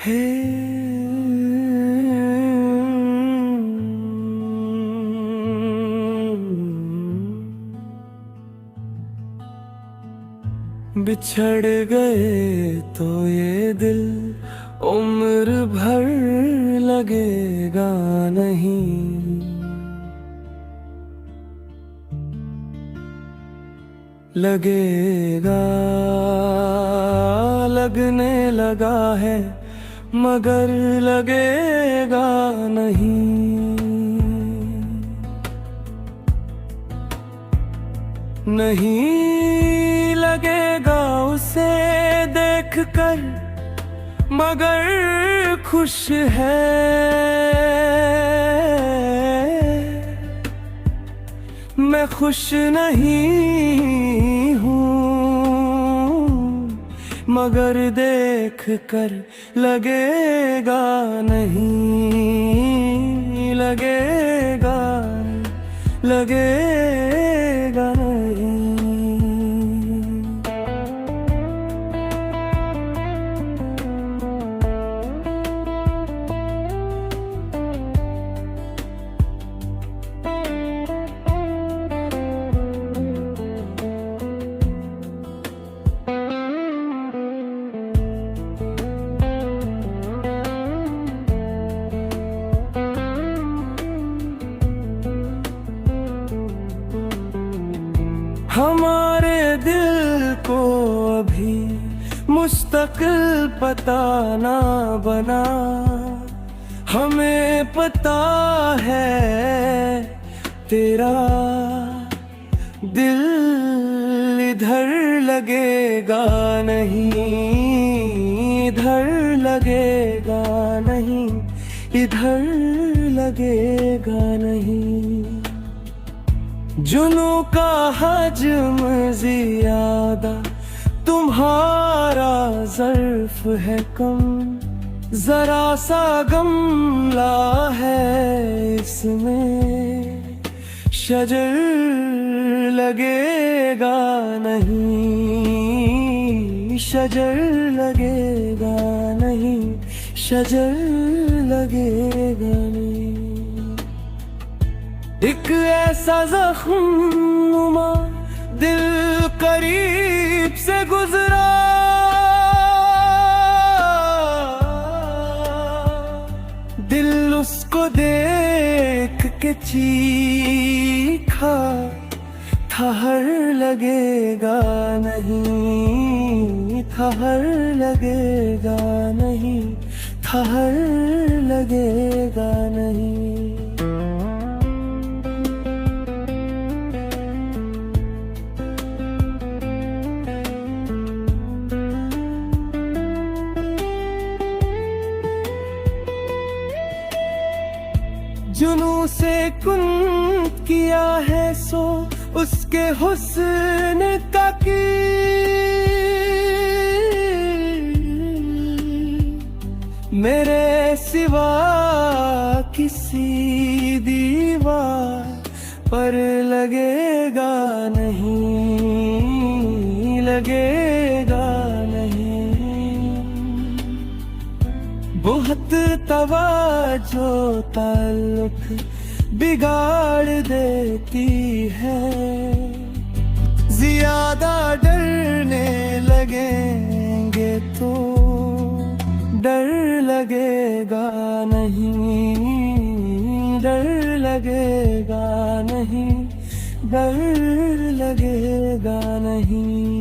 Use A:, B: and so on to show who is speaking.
A: हे बिछड़ गए तो ये दिल उम्र भर लगेगा नहीं। लगेगा, लगने लगा है मगर लगेगा नहीं। नहीं लगेगा उसे देख कर मगर खुश है। मैं खुश नहीं हूँ मगर देख कर लगेगा नहीं। लगेगा, लगेगा नहीं। हमारे दिल को अभी मुस्तकिल पता ना बना। हमें पता है तेरा दिल इधर लगेगा नहीं। इधर लगेगा नहीं, इधर लगेगा नहीं। जुनू का हजम ज़ियादा, तुम्हारा ज़र्फ है कम। जरा सा गमला है इसमें, शजर लगेगा नहीं। शजर लगेगा नहीं, शजर लगेगा नहीं। एक ऐसा ज़ख्म दिल करीब से गुजरा, दिल उसको देख के चीखा। ठहर लगेगा नहीं, ठहर लगेगा नहीं, ठहर लगेगा नहीं। जुनू से कुन किया है सो उसके हुस्न का की। मेरे सिवा किसी दीवार पर लगेगा नहीं। लगेगा नहीं। बहुत तवज्जो ताल्लुक बिगाड़ देती है। ज्यादा डरने लगेंगे तो डर लगेगा नहीं। डर लगेगा नहीं, डर लगेगा नहीं।